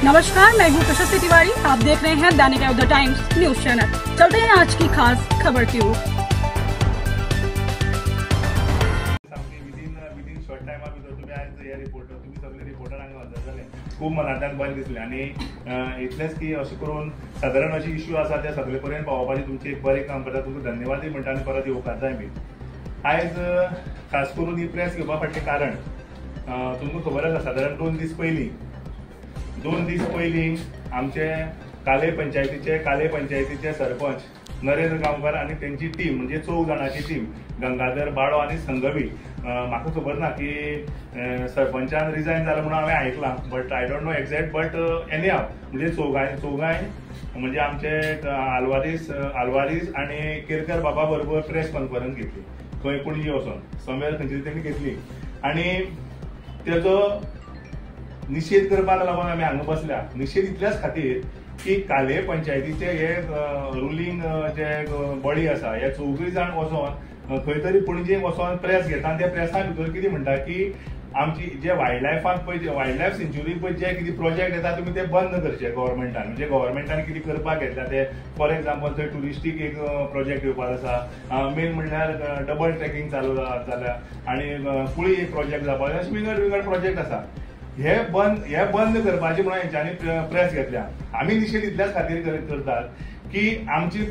नमस्कार, मैं हूँ प्रशस्ति तिवारी। आप देख रहे हैं दैनिक द टाइम्स न्यूज चैनल। चलते हैं आज की खास खबर की ओर। खूब मनांतल्यान बरें दिसलें आनी इतलेंच की अशें करून सादारण अशे इश्यू आसा ते सगळे पर्यंत पावोवपाचें तुमचें एक बरें काम करता, तुमकां धन्यवादय म्हणटा आनी परत येवपाक जाय बी। आयज खास करून ही प्रेस घेवपा फाटलें कारण तुमकां खबर आसा, सादारण 2 दीस पयलीं आमचे काले पंचायतीचे सरपंच नरेंद्र गांवकार आनी तेंची टीम म्हणजे 4 जाणांची टीम गंगाधर, बाळो आनी संघवी, म्हाका खबर ना की सरपंचान रिजायन जालो म्हणून हांवें आयकलां, but I don't know exact, but anyhow म्हणजे चौगांय म्हणजे आमचे आल्वारीस आनी केरकर बाबा बरोबर प्रेस कॉन्फरन्स घेतली खंय पणजी वचून, समवेर खंयची तेणी घेतली आनी तेजो निषेध करपाक लागून आमी हांगा बसल्या। निषेध इतल्याच खातीर की काले पंचायतीचे हे रुलींग जे बॉडी आसा हे 4 जाण वचोन खंय तरी पणजेक वचोन प्रेस घेता आनी त्या प्रेसा भितर कितें म्हणटा की आमची जे वायल्ड लायफाक पळय वायल्ड सेंच्युरी पळय जे कितें प्रोजेक्ट येता तुमी ते बंद करचे गव्हर्मेंटान, म्हणजे गव्हर्मेंटान कितें करपाक घेतला ते फॉर एक्झाम्पल थंय टुरिस्टीक एक प्रोजेक्ट येवपाक आसा, मेन म्हणल्यार डबल ट्रॅकिंग चालू जाल्या आनी कुळी एक प्रोजेक्ट जावपाक अशे वेगळे प्रोजेक्ट आसा। हे बंद करपाचे म्हणून हेंच्यांनी प्रेस घेतल्या। आमी निषेध इतल्याच खातीर करतात की आमची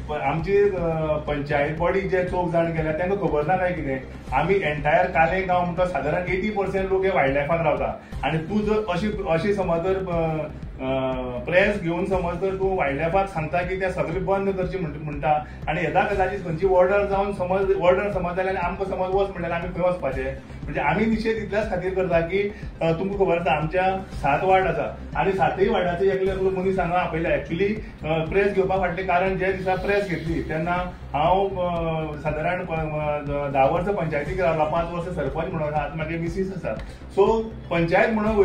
पंचायत बॉडी जे 4 जाण गेल्या तांकां खबर ना काय कितें, आमी एंटायर काले गांव म्हणटा सादारण 80% लोक हे वायल्ड लायफान रावता आनी तूं जर अशी समज जर प्रेस घेवन समज जर तूं वायल्ड लायफाक सांगता की ते सगळे बंद करचे म्हणटा आनी येदा कदाचित खंयची ऑर्डर जावन समज जाल्यार आमकां समज वच म्हणल्यार आमी खंय वचपाचें, म्हणजे आमी निषेध इतल्याच खातीर करता की तुमकां खबर आसा आमच्या 7 वार्ड आसा आनी 7 वार्डाचे एकले मनीस हांगा आपयला। एक्चुली प्रेस घेवपा फाटलें कारण जे दिसा प्रेस घेतली तेन्ना हांव सादारण 10 वर्सां पंचायतीक रावला, 5 वर्सां सरपंच म्हणून आसा, आतां म्हागे मिसीस आसा। सो पंचायत म्हणून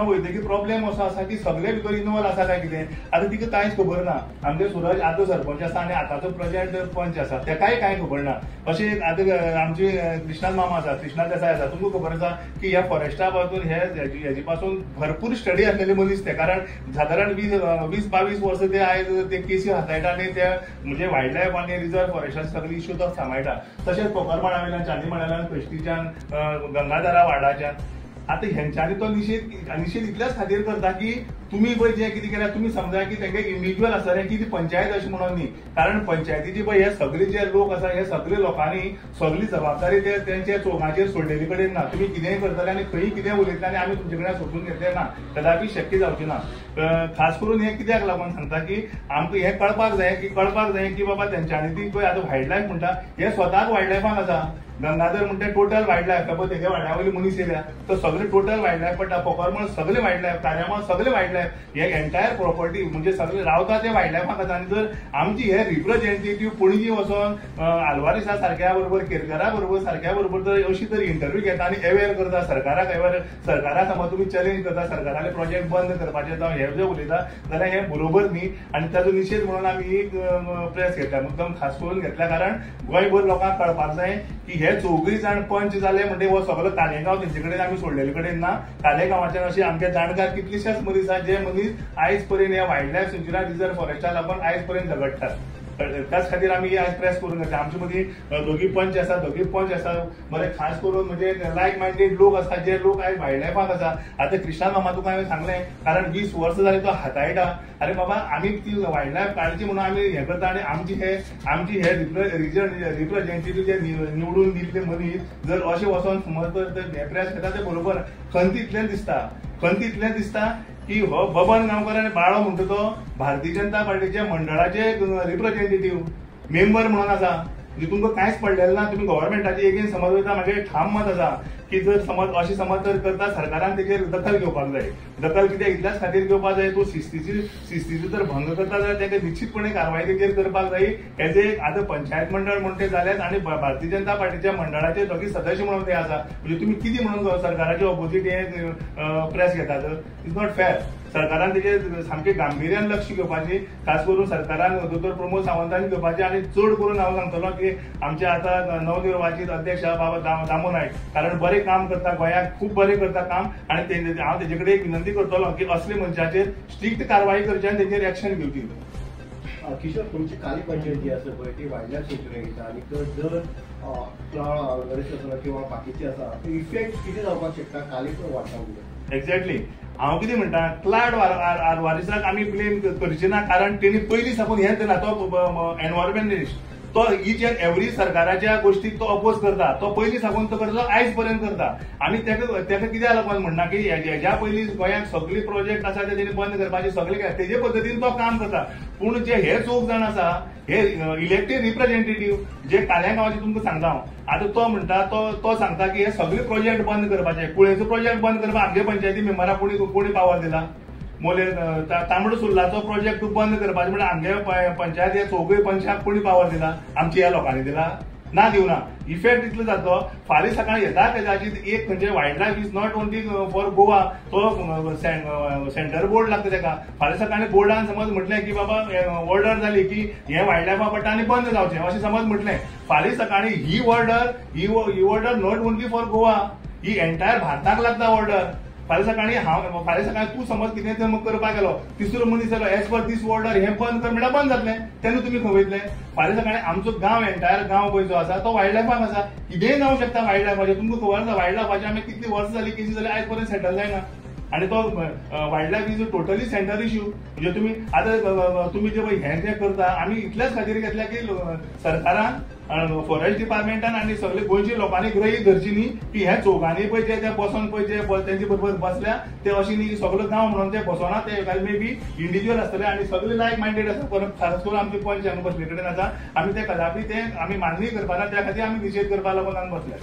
वयतकीर प्रॉब्लेम असो आसा की सगळे भितर इनवॉल्व आसा काय कितें, आतां तिका कांयच खबर ना। आमचे सुरज आतां सरपंच आसा आनी आतांचो प्रेजेंट पंच आसा तेकाय कांय खबर ना। अशें आतां आमची कृष्णान मामा आसा, कृष्णा देसाय आसा, तुमकां खबर आसा की ह्या फॉरेस्टा पासून हेजे पासून भरपूर स्टडी आसलेले मनीस ते, कारण सादारण 20-22 वर्सां ते आयज ते केसी हाताळटा आनी ते म्हणजे वायल्ड लायफ आनी रिजर्व फॉरेस्टाचे सगळे इश्यू तो सांबाळटा। तशेंच कोकरमाळा वयल्यान, चांदीमाळ्यान, कश्टीच्यान, गंगाधरा वार्डाच्यान आता ह्यांच्यानी तो निषेध इतल्याच खातीर करता की तुम्ही पळय जे कितें केल्यार तुमी समजा की तेंगे इंडिव्हिज्युअल आसा की ती पंचायत अशें म्हणून न्ही, कारण पंचायतीची पळय हे सगळे जे लोक आसा हे सगळे लोकांनी सगळी जबाबदारी तेंचे चोगाचेर सोडलेली कडेन ना। तुम्ही कितेंय करतले आनी खंय कितें उलयतले आनी आमी तुमचे कडल्यान सोडून घेतले ना, कदापि शक्य जावचें ना। खास करून हे कित्याक लागून सांगता की आमकां हे कळपाक जाय की बाबा तेंच्यांनी ती पळय आतां वायल्ड लायफ म्हणटा हे स्वताक वायल्ड लायफाक आसा। गंगाधर म्हणटा टोटल वायल्ड लायफ, बाबा तेगे वाड्या वयले मनीस येयल्या तो सगळे टोटल वायल्ड लायफ पडटा, पोकरमळ सगळे वायल्ड लायफ, कार्यामळ सगळे वायल्ड लायफ, हे एंटायर प्रॉपर्टी म्हणजे सगळे रावता ते वायल्ड लायफाक आसा। आनी जर आमची हे रिप्रेझेंटेटिव्ह पणजी वचोन आल्वारिसा सारक्या बरोबर, केरकरा बरोबर सारक्या बरोबर जर अशी तरी इंटरव्यू घेता आनी अवेअर करता सरकाराक समज तुम्ही चॅलेंज करता सरकाराले प्रोजेक्ट बंद करपाचे जावं हे जे उलयता जाल्यार हे बरोबर न्ही आनी ताजो निषेध म्हणून आमी ही प्रेस घेतल्या, मुद्दम खास करून घेतल्या कारण गोंयभर लोकांक कळपाक जाय की हे 4 जाण पंच जाले म्हणजे हो सगळो कालेगांव तेंचे कडेन आमी सोडलेले कडेन ना। कालेगांवाच्यान अशें आमचे जाणकार कितलेशेच मनीस आसा जे मनीस आयज पर्यंत ह्या wild life sanctuary reserve Foresta लागून आयज पर्यंत झगडटात। त्याच खातीर आमी आज प्रेस करून घेतला। आमचे मदीं दोगी पंच आसा बरे खास करून म्हणजे लायक मायंडेड लोक आसा जे लोक आयज वायल्ड लायफाक आसा। आता कृष्णा मामा तुका हांवें सांगलें कारण 20 वर्सां जाली तो हाताळटा, अरे बाबा आमी ती वायल्ड लायफ काडची म्हणून आमी हें करता आनी आमची हे रिप्रेझेंटेटिव्ह जे निवडून दिल्ले मनीस जर अशें वचोन समज तर हे प्रेस घेता ते बरोबर खंत इतलें दिसता की हो बबन गांवकर आनी बाळो म्हणटा तो भारतीय जनता पार्टीचे मंडळाचे रिप्रेझेंटेटिव्ह मेंबर म्हणून आसा, म्हणजे तुमकां कांयच पडलेलें ना। तुम्ही गव्हर्मेंटाची एगेन्स्ट समज वयता म्हागे ठाम मत आसा की जर समज अशी समज जर करता सरकारान तेजेर दखल घेवपाक जाय। दखल कित्याक इतल्याच खातीर घेवपाक जाय, तूं शिस्तीची जर भंग करता जाल्यार तेका निश्चितपणे कारवाय तेजेर करपाक जाय। हेजे आतां पंचायत मंडळ म्हणटे जाल्यात आनी भारतीय जनता पार्टीच्या मंडळाचे दोगी सदस्य म्हणून ते आसा, म्हणजे तुम्ही कितें म्हणून सरकाराचे ऑपोजीट हे प्रेस घेतात, इज नॉट फेअर। सरकारान तेजे सामके गांभीर्यान लक्ष घेवपाचें, खास करून सरकारान दोतोर प्रमोद सावंतांनी घेवपाचें आनी चड करून हांव सांगतलो की आमचे आतां नवनिर्वाचित अध्यक्ष बाबा दामू नायक, कारण बरे बरें काम करता, गोंयाक खूब बरें करता काम, आनी हांव तेजे कडेन एक विनंती करतलो की असले मनशाचेर स्ट्रिक्ट कारवाई करची आनी तेचेर एक्शन घेवची. किशोर, तुमची काली पंचायत जी आसा पळय ती वायल्डलायफ सँच्युरी घेता आनी जर गणेश आसा किंवा बाकीचे आसा इफेक्ट कितें जावपाक शकता काली वाठारांत? एक्झॅक्टली हांव कितें म्हणटा, क्लायड आरवारिसाक आमी ब्लेम करचे ना, कारण तेणी पयलीं साकून हें केला. तो एनवायरमेंटलिस्ट, तो इच एंड एवरी सरकाराच्या गोष्टीक तो अपोज करता. तो पयलीं साकून तो करता, आयज पर्यंत करता. आनी तेका कित्याक लागून म्हणना की हेज्या पयलीं गोंयांत सगळे प्रोजेक्ट आसा ते तेणी बंद करपाचे, सगळे तेजे पद्दतीन तो काम करता. पूण जे हे 4 जाण आसा, हे इलेक्टेड रिप्रेझेंटेटिव्ह जे काल्या गांवाचे तुमकां सांगता हांव, आतां तो म्हणटा, तो सांगता की हे सगळे प्रोजेक्ट बंद करपाचे. कुळेचो प्रोजेक्ट बंद करपाक आमच्या पंचायती मेंबराक कोणी पावर दिला? मोले तांबडो सुर्लाचो प्रोजेक्ट बंद करपाचो म्हणजे आमच्या पंचायत हे 4 पंचाक कोणी पावर दिला? आमच्या ह्या लोकांनी दिला? ना दिवना. इफेक्ट इतलो जातलो. फाल्यां सकाळी येता तेजाची एक म्हणजे wild life is not only for Goa, तो सेंटर बोर्ड लागता तेका. फाल्यां सकाळी बोर्डान समज म्हटलें की बाबा ऑर्डर जाली की हे वायल्ड लायफा पडटा आनी बंद जावचें अशें समज म्हटलें, फाल्यां सकाळी ही order not only for Goa, ही एंटायर भारताक लागता ऑर्डर. फाल्यां सकाळी तूं समज कितें तर करपाक गेलो, तिसरो मनीस जालो एज पर दीस ऑर्डर हें बंद कर म्हणल्यार बंद जातलें. तेन्ना तुमी खंय वयतले? फाल्यां सकाळी आमचो गांव एंटायर गांव पळय जो आसा तो वायल्ड लायफाक आसा. कितेंय जावं शकता वायल्ड लायफाचें. तुमकां खबर आसा वायल्ड लायफाचें आमी कितलीं वर्सां जालीं केसीस जाल्यार आयज पर्यंत सेटल जायना. आनी तो wild life is totally centre issue. म्हणजे तुमी आतां तुमी जे पळय हें जें करता, आमी इतल्याच खातीर घेतल्या की सरकारान फॉरेस्ट डिपार्टमेंटान आनी सगळे गोंयच्या लोकांनी गृहीत धरची न्ही की हे चौगांनी पळय जे बसोन पळय जे तेंचे बरोबर बसल्या ते अशी न्ही सगळो गांव म्हणून ते बसोना. ते मे बी इंडिव्हिज्युअल आसतले आनी सगळे लायक मायंडेड आसा. खास करून आमचे पंच हांगा बसले कडेन आसा. आमी ते कदापी ते आमी मान्य करपाना, त्या खातीर आमी निशेध करपा लागून हांगा बसल्या.